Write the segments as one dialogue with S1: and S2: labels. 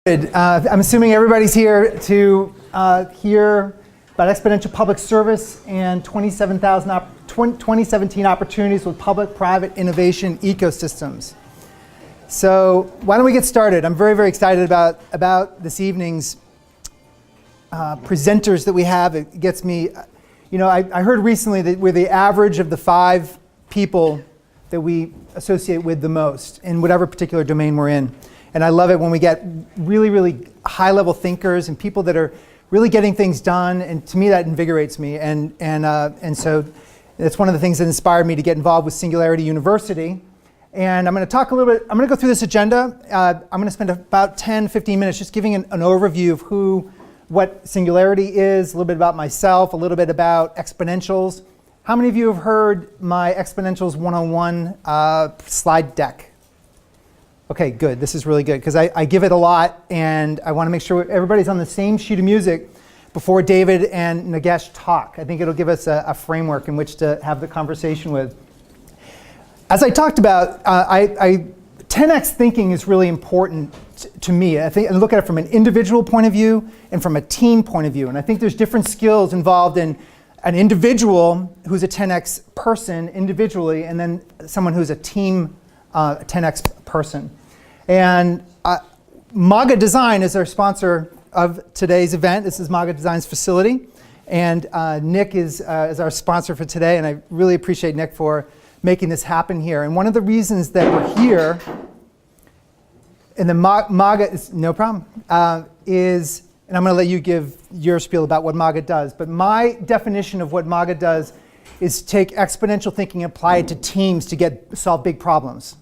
S1: I'm assuming everybody's here to hear about exponential public service and 2017 opportunities with public-private innovation ecosystems. So why don't we get started? I'm very, very excited about this evening's presenters that we have. It gets me, I heard recently that we're the average of the 5 people that we associate with the most in whatever particular domain we're in. And I love it when we get really, really high-level thinkers and people that are really getting things done. And to me, that invigorates me. And so that's one of the things that inspired me to get involved with Singularity University. And I'm going to talk a little bit. I'm going to go through this agenda. I'm going to spend about 10, 15 minutes just giving an overview of what Singularity is, a little bit about myself, a little bit about exponentials. How many of you have heard my Exponentials 101 slide deck? Okay, good. This is really good because I give it a lot, and I want to make sure everybody's on the same sheet of music before David and Nagesh talk. I think it'll give us a framework in which to have the conversation with. As I talked about, 10x thinking is really important to me. I think I look at it from an individual point of view and from a team point of view. And I think there's different skills involved in an individual who's a 10x person individually, and then someone who's a team 10x person. And MAGA Design is our sponsor of today's event. This is MAGA Design's facility. And Nick is our sponsor for today. And I really appreciate Nick for making this happen here. And one of the reasons that we're here, and the MAGA is no problem, is, and I'm going to let you give your spiel about what MAGA does, but my definition of what MAGA does is take exponential thinking and apply it to teams to solve big problems,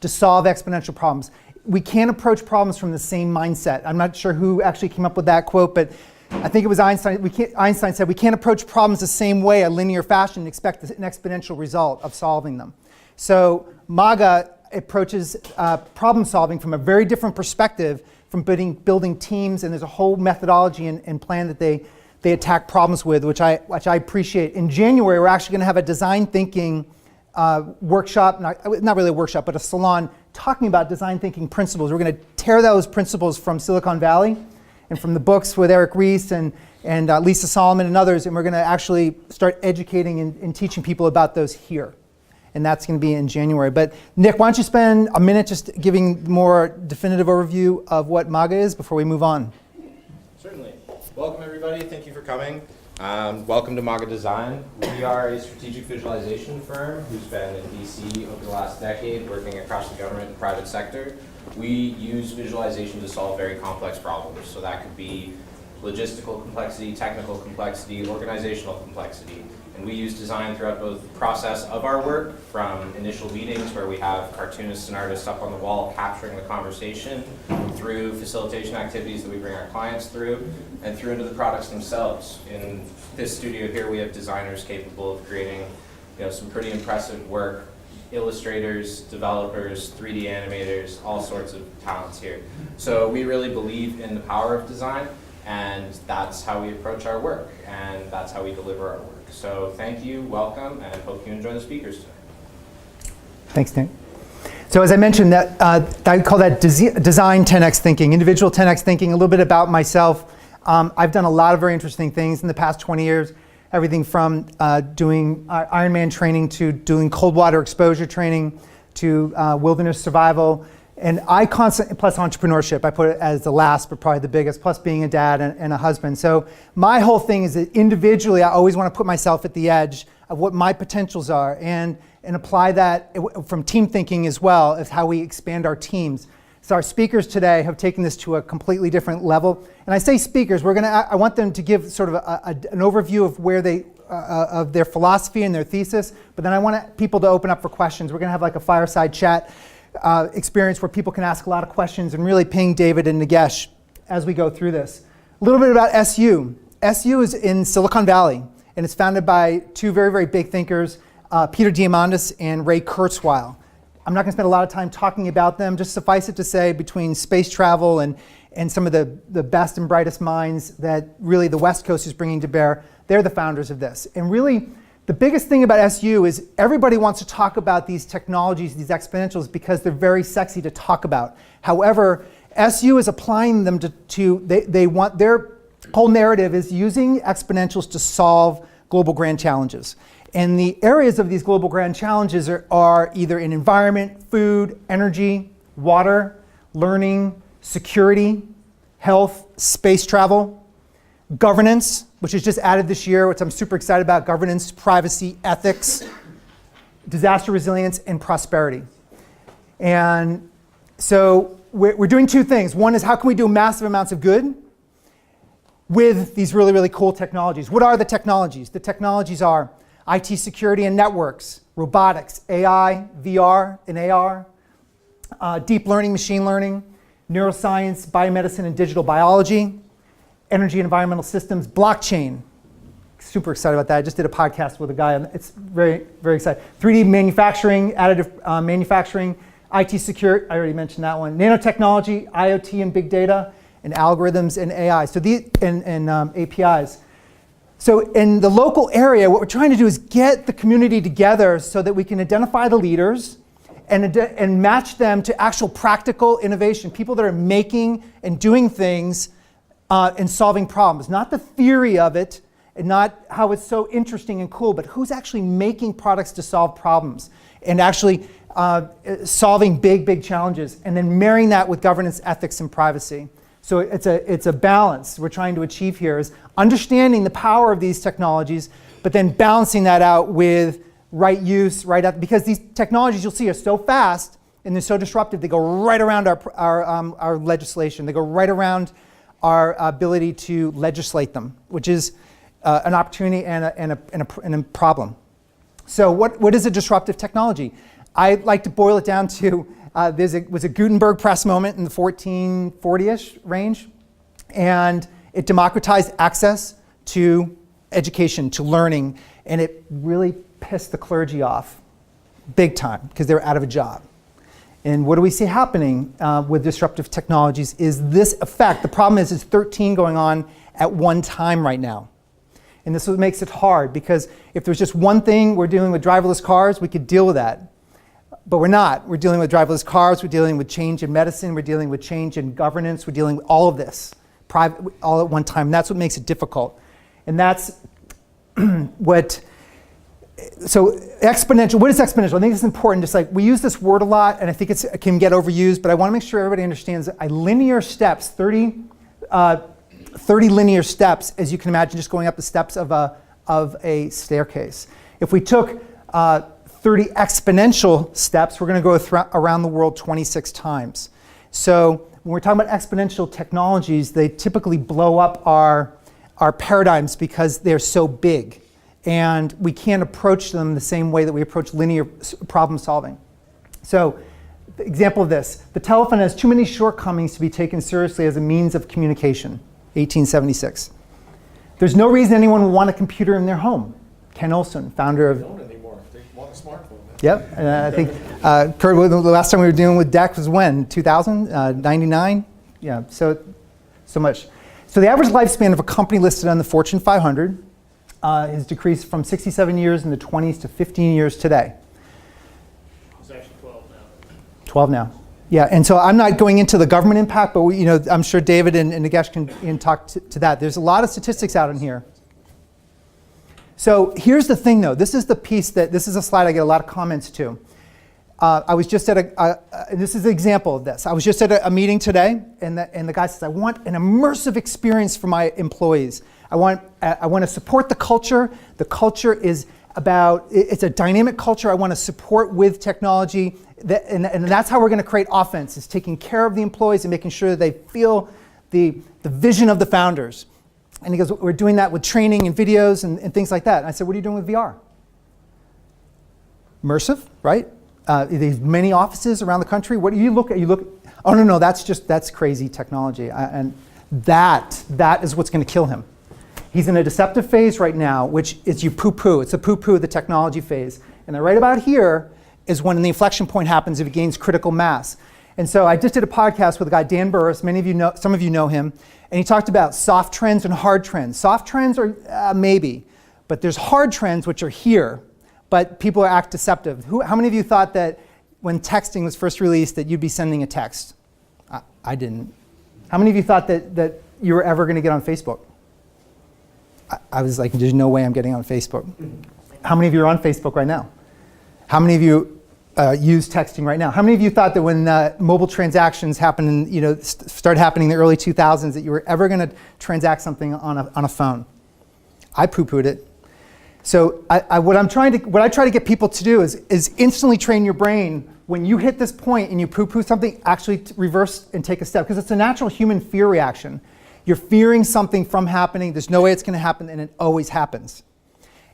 S1: to solve exponential problems. We can't approach problems from the same mindset. I'm not sure who actually came up with that quote, but I think it was Einstein. Einstein said we can't approach problems the same way, a linear fashion, and expect an exponential result of solving them. So MAGA approaches problem solving from a very different perspective, from building teams, and there's a whole methodology and plan that they attack problems with, which I appreciate. In January, we're actually going to have a design thinking workshop, not really a workshop, but a salon talking about design thinking principles. We're going to tear those principles from Silicon Valley and from the books with Eric Ries and Lisa Solomon and others, and we're going to actually start educating and teaching people about those here. And that's going to be in January. But Nick, why don't you spend a minute just giving more definitive overview of what MAGA is before we move on?
S2: Certainly. Welcome, everybody. Thank you for coming. Welcome to MAGA Design. We are a strategic visualization firm who's been in DC over the last decade, working across the government and private sector. We use visualization to solve very complex problems. So that could be logistical complexity, technical complexity, organizational complexity. And we use design throughout both the process of our work, from initial meetings where we have cartoonists and artists up on the wall capturing the conversation, through facilitation activities that we bring our clients through, and through into the products themselves. In this studio here, we have designers capable of creating some pretty impressive work, illustrators, developers, 3D animators, all sorts of talents here. So we really believe in the power of design, and that's how we approach our work, and that's how we deliver our work. So thank you, welcome, and hope you enjoy the speakers today.
S1: Thanks, Nick. So as I mentioned, I call that design 10x thinking, individual 10x thinking. A little bit about myself. I've done a lot of very interesting things in the past 20 years, everything from doing Ironman training to doing cold water exposure training to wilderness survival. And plus entrepreneurship, I put it as the last, but probably the biggest, plus being a dad and a husband. So my whole thing is that individually, I always want to put myself at the edge of what my potentials are and apply that from team thinking as well as how we expand our teams. So our speakers today have taken this to a completely different level. And I say speakers, I want them to give sort of an overview of where of their philosophy and their thesis, but then I want people to open up for questions. We're going to have like a fireside chat experience where people can ask a lot of questions and really ping David and Nagesh as we go through this. A little bit about SU. SU is in Silicon Valley, and it's founded by 2 very, very big thinkers, Peter Diamandis and Ray Kurzweil. I'm not going to spend a lot of time talking about them. Just suffice it to say, between space travel and some of the best and brightest minds that really the West Coast is bringing to bear, they're the founders of this. And really, the biggest thing about SU is everybody wants to talk about these technologies, these exponentials, because they're very sexy to talk about. However, SU is applying them they want, their whole narrative is using exponentials to solve global grand challenges. And the areas of these global grand challenges are either in environment, food, energy, water, learning, security, health, space travel, governance, which is just added this year, which I'm super excited about, governance, privacy, ethics, disaster resilience, and prosperity. And so we're doing two things. One is how can we do massive amounts of good with these really, really cool technologies. What are the technologies? The technologies are IT security and networks, robotics, AI, VR and AR, deep learning, machine learning, neuroscience, biomedicine and digital biology, energy and environmental systems, blockchain. Super excited about that. I just did a podcast with a guy, and it's very, very exciting. 3D manufacturing, additive manufacturing, IT security, I already mentioned that one. Nanotechnology, IoT and big data, and algorithms and AI. So these and APIs. So in the local area, what we're trying to do is get the community together so that we can identify the leaders and match them to actual practical innovation, people that are making and doing things and solving problems. Not the theory of it, and not how it's so interesting and cool, but who's actually making products to solve problems and actually solving big, big challenges, and then marrying that with governance, ethics, and privacy. So it's a balance we're trying to achieve here, is understanding the power of these technologies, but then balancing that out with right use, because these technologies you'll see are so fast and they're so disruptive, they go right around our legislation. They go right around our ability to legislate them, which is an opportunity and a problem. So what is a disruptive technology? I like to boil it down to was a Gutenberg press moment in the 1440-ish range, and it democratized access to education, to learning, and it really pissed the clergy off big time because they were out of a job. And what do we see happening with disruptive technologies is this effect. The problem is 13 going on at one time right now. And this is what makes it hard, because if there's just one thing, we're dealing with driverless cars, we could deal with that. But we're not. We're dealing with driverless cars, we're dealing with change in medicine, we're dealing with change in governance, we're dealing with all of this all at one time. And that's what makes it difficult. And that's so exponential, what is exponential? I think it's important, just like we use this word a lot, and I think it can get overused, but I want to make sure everybody understands that linear steps, 30 linear steps, as you can imagine, just going up the steps of a staircase. If we took 30 exponential steps, we're going to go around the world 26 times. So when we're talking about exponential technologies, they typically blow up our paradigms because they're so big. And we can't approach them the same way that we approach linear problem solving. So, the example of this, the telephone has too many shortcomings to be taken seriously as a means of communication, 1876. There's no reason anyone would want a computer in their home. Ken Olson, founder of...
S3: They don't anymore. They want a smartphone.
S1: Yep, and I think, Kurt, the last time we were dealing with DEC was when? 2000? 99? Yeah, so much. So the average lifespan of a company listed on the Fortune 500 has decreased from 67 years in the 20s to 15 years today.
S3: It's actually 12 now.
S1: 12 now. Yeah, and so I'm not going into the government impact, but I'm sure David and Nagesh can talk to that. There's a lot of statistics out in here. So here's the thing, though. This is the piece this is a slide I get a lot of comments to. I was just at this is an example of this. I was just at a meeting today, and the guy says, I want an immersive experience for my employees. I want to support the culture. The culture is it's a dynamic culture I want to support with technology. And that's how we're going to create offense, is taking care of the employees and making sure that they feel the vision of the founders. And he goes, we're doing that with training and videos and things like that. And I said, what are you doing with VR? Immersive, right? These many offices around the country. What do you look at? Oh, no, that's crazy technology. And that is what's going to kill him. He's in a deceptive phase right now, which is you poo-poo. It's a poo-poo, the technology phase. And then right about here is when the inflection point happens if it gains critical mass. And so I just did a podcast with a guy, Dan Burris. Some of you know him. And he talked about soft trends and hard trends. Soft trends are maybe, but there's hard trends which are here, but people act deceptive. How many of you thought that when texting was first released that you'd be sending a text? I didn't. How many of you thought that you were ever going to get on Facebook? I was like, there's no way I'm getting on Facebook. How many of you are on Facebook right now? How many of you use texting right now? How many of you thought that when mobile transactions happened, started happening in the early 2000s, that you were ever going to transact something on a phone? I poo-pooed it. So what I try to get people to do is instantly train your brain. When you hit this point and you poo-poo something, actually reverse and take a step, because it's a natural human fear reaction. You're fearing something from happening. There's no way it's going to happen, and it always happens.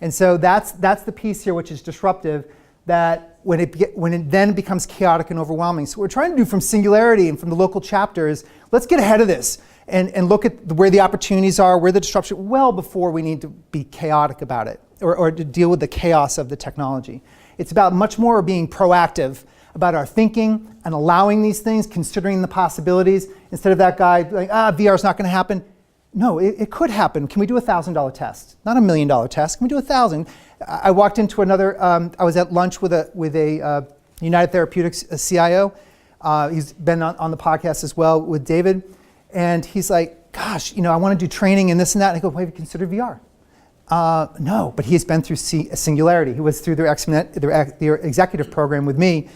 S1: And so that's the piece here, which is disruptive. That when it then becomes chaotic and overwhelming. So what we're trying to do from Singularity and from the local chapter is let's get ahead of this and look at where the opportunities are, where the disruption, well before we need to be chaotic about it or to deal with the chaos of the technology. It's about much more being proactive about our thinking and allowing these things, considering the possibilities, instead of that guy like, VR's not going to happen. No, it could happen. Can we do a $1,000 test? Not $1 million test. Can we do 1,000? I walked into another. I was at lunch with a United Therapeutics CIO. He's been on the podcast as well with David, and he's like, "Gosh, I want to do training and this and that." And I go, "Well, have you considered VR?" No, but he's been through Singularity. He was through their executive program with me.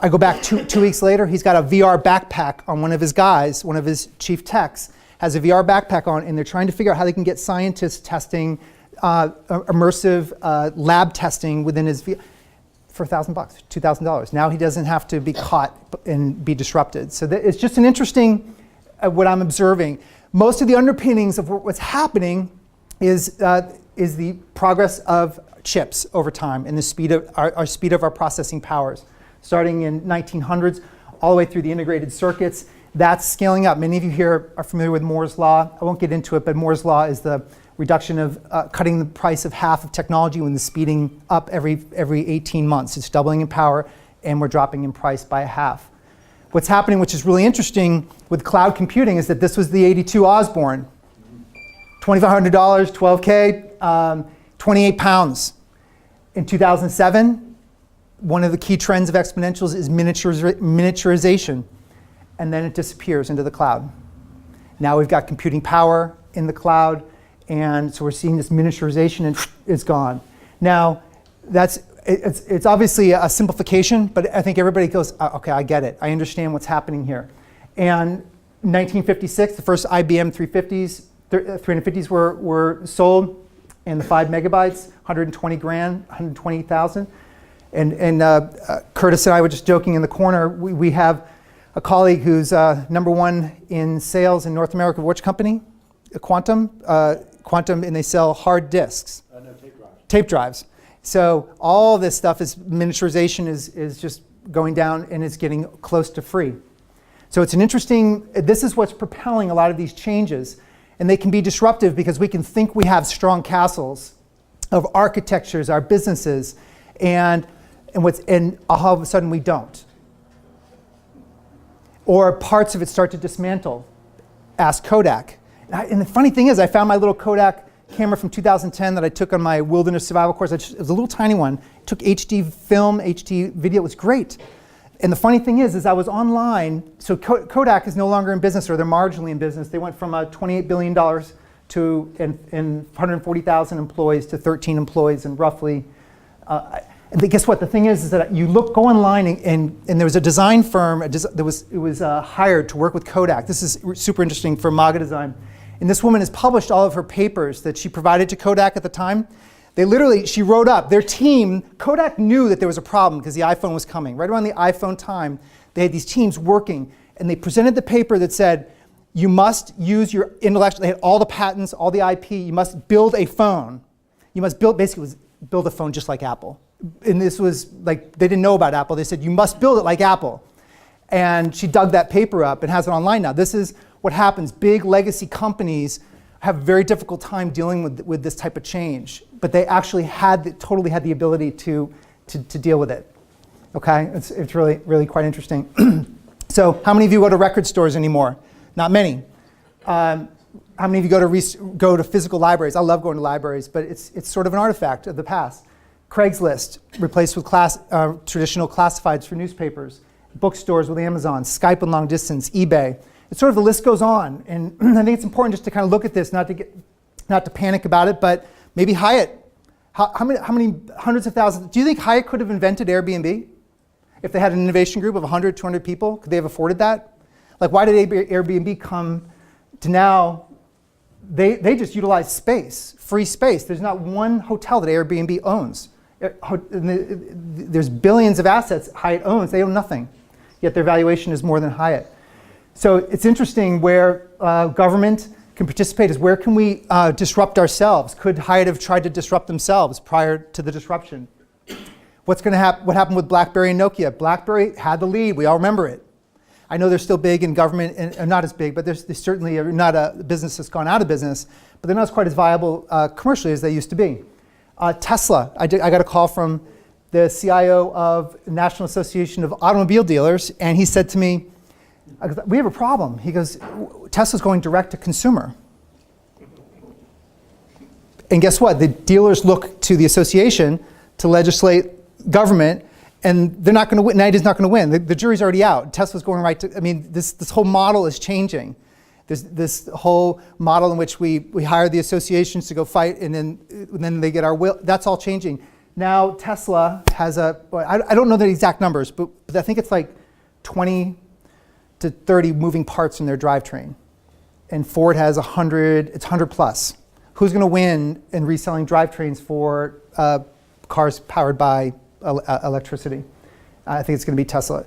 S1: I go back two weeks later. He's got a VR backpack on one of his guys, one of his chief techs. Has a VR backpack on, and they're trying to figure out how they can get scientists testing, immersive lab testing within his VR for $1,000, $2,000. Now he doesn't have to be caught and be disrupted. So it's just an interesting, what I'm observing. Most of the underpinnings of what's happening is the progress of chips over time and the speed of our speed of our processing powers, starting in 1900s all the way through the integrated circuits. That's scaling up. Many of you here are familiar with Moore's Law. I won't get into it, but Moore's Law is the reduction of cutting the price of half of technology when the speeding up every 18 months. It's doubling in power, and we're dropping in price by a half. What's happening, which is really interesting with cloud computing, is that this was the 82 Osborne. $2,500, 12K, 28 pounds. In 2007, one of the key trends of Exponentials is miniaturization. And then it disappears into the cloud. Now we've got computing power in the cloud, and so we're seeing this miniaturization, and it's gone. Now, it's obviously a simplification, but I think everybody goes, okay, I get it. I understand what's happening here. And in 1956, the first IBM 350s were sold, and the 5 megabytes, 120 grand, 120,000. And Curtis and I were just joking in the corner. We have a colleague who's number one in sales in North America. Which company? Quantum, and they sell hard disks.
S3: No, tape drives.
S1: Tape drives. So all this stuff is miniaturization is just going down, and it's getting close to free. So it's an interesting. This is what's propelling a lot of these changes, and they can be disruptive because we can think we have strong castles of architectures, our businesses, and all of a sudden we don't. Or parts of it start to dismantle. Ask Kodak. And the funny thing is, I found my little Kodak camera from 2010 that I took on my wilderness survival course. It was a little tiny one. It took HD film, HD video. It was great. And the funny thing is I was online. So Kodak is no longer in business, or they're marginally in business. They went from $28 billion to and 140,000 employees to 13 employees, and roughly. And guess what? The thing is that you go online, and there was a design firm that was hired to work with Kodak. This is super interesting for MAGA design. And this woman has published all of her papers that she provided to Kodak at the time. She wrote up, their team, Kodak knew that there was a problem because the iPhone was coming. Right around the iPhone time, they had these teams working, and they presented the paper that said, you must use your intellectual, they had all the patents, all the IP, you must build a phone. You must build a phone just like Apple. And this was like, they didn't know about Apple. They said, you must build it like Apple. And she dug that paper up and has it online now. This is what happens. Big legacy companies have a very difficult time dealing with this type of change. But they actually totally had the ability to deal with it. Okay, it's really, really quite interesting. So how many of you go to record stores anymore? Not many. How many of you go to physical libraries? I love going to libraries, but it's sort of an artifact of the past. Craigslist replaced with traditional classifieds for newspapers. bookstores with Amazon, Skype and long distance, eBay. It's sort of the list goes on. And I think it's important just to kind of look at this, not to panic about it, but maybe Hyatt. How many hundreds of thousands? Do you think Hyatt could have invented Airbnb? If they had an innovation group of 100, 200 people, could they have afforded that? Like, why did Airbnb come to now? They just utilize space, free space. There's not one hotel that Airbnb owns. There's billions of assets Hyatt owns. They own nothing, yet their valuation is more than Hyatt. So it's interesting where government can participate is where can we disrupt ourselves? Could Hyatt have tried to disrupt themselves prior to the disruption? What's going to happen? What happened with BlackBerry and Nokia? BlackBerry had the lead. We all remember it. I know they're still big in government, and not as big, but they certainly are not a business that's gone out of business, but they're not quite as viable commercially as they used to be. Tesla, I got a call from the CIO of the National Association of Automobile Dealers, and he said to me, we have a problem. He goes, Tesla's going direct to consumer. And guess what? The dealers look to the association to legislate government, and they're not going to win. NIDA's not going to win. The jury's already out. Tesla's going right to, I mean, this whole model is changing. This whole model in which we hire the associations to go fight, and then they get our will. That's all changing. Now Tesla has I don't know the exact numbers, but I think it's like 20 to 30 moving parts in their drivetrain. And Ford has 100, it's 100 plus. Who's going to win in reselling drivetrains for cars powered by electricity? I think it's going to be Tesla.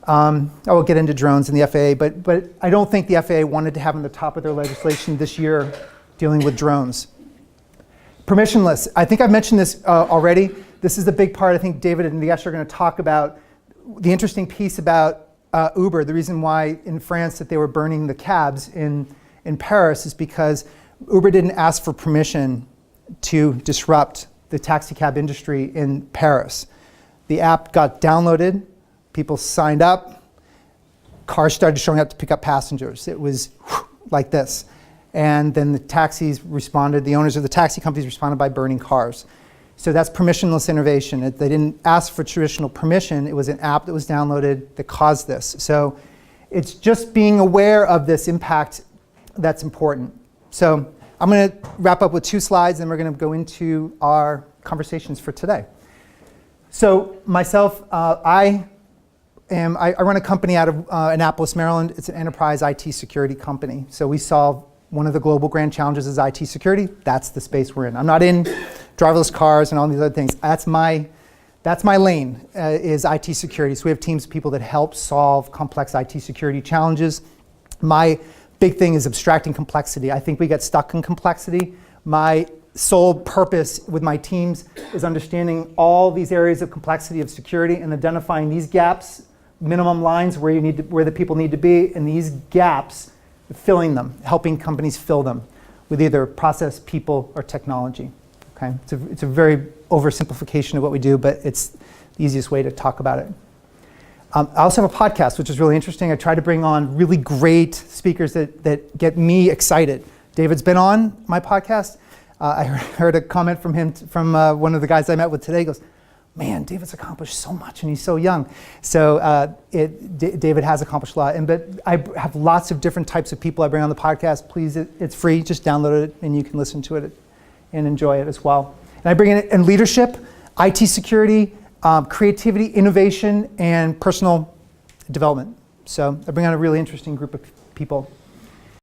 S1: I will get into drones in the FAA, but I don't think the FAA wanted to have on the top of their legislation this year dealing with drones. Permissionless. I think I've mentioned this already. This is the big part. I think David and Niesh are going to talk about the interesting piece about Uber. The reason why in France that they were burning the cabs in Paris is because Uber didn't ask for permission to disrupt the taxi cab industry in Paris. The app got downloaded. People signed up, cars started showing up to pick up passengers. It was like this. And then the taxis responded, the owners of the taxi companies responded by burning cars. So that's permissionless innovation. They didn't ask for traditional permission. It was an app that was downloaded that caused this. So it's just being aware of this impact that's important. So I'm going to wrap up with 2 slides, and we're going to go into our conversations for today. So myself, I run a company out of Annapolis, Maryland. It's an enterprise IT security company. So we solve one of the global grand challenges is IT security. That's the space we're in. I'm not in driverless cars and all these other things. That's my lane, is IT security. So we have teams of people that help solve complex IT security challenges. My big thing is abstracting complexity. I think we get stuck in complexity. My sole purpose with my teams is understanding all these areas of complexity of security and identifying these gaps, minimum lines where the people need to be, and these gaps, filling them, helping companies fill them with either process, people, or technology. Okay, it's a very oversimplification of what we do, but it's the easiest way to talk about it. I also have a podcast, which is really interesting. I try to bring on really great speakers that get me excited. David's been on my podcast. I heard a comment from him, from one of the guys I met with today. He goes, man, David's accomplished so much and he's so young. So David has accomplished a lot. But I have lots of different types of people I bring on the podcast. Please, it's free. Just download it and you can listen to it and enjoy it as well. And I bring in leadership, IT security, creativity, innovation, and personal development. So I bring on a really interesting group of people.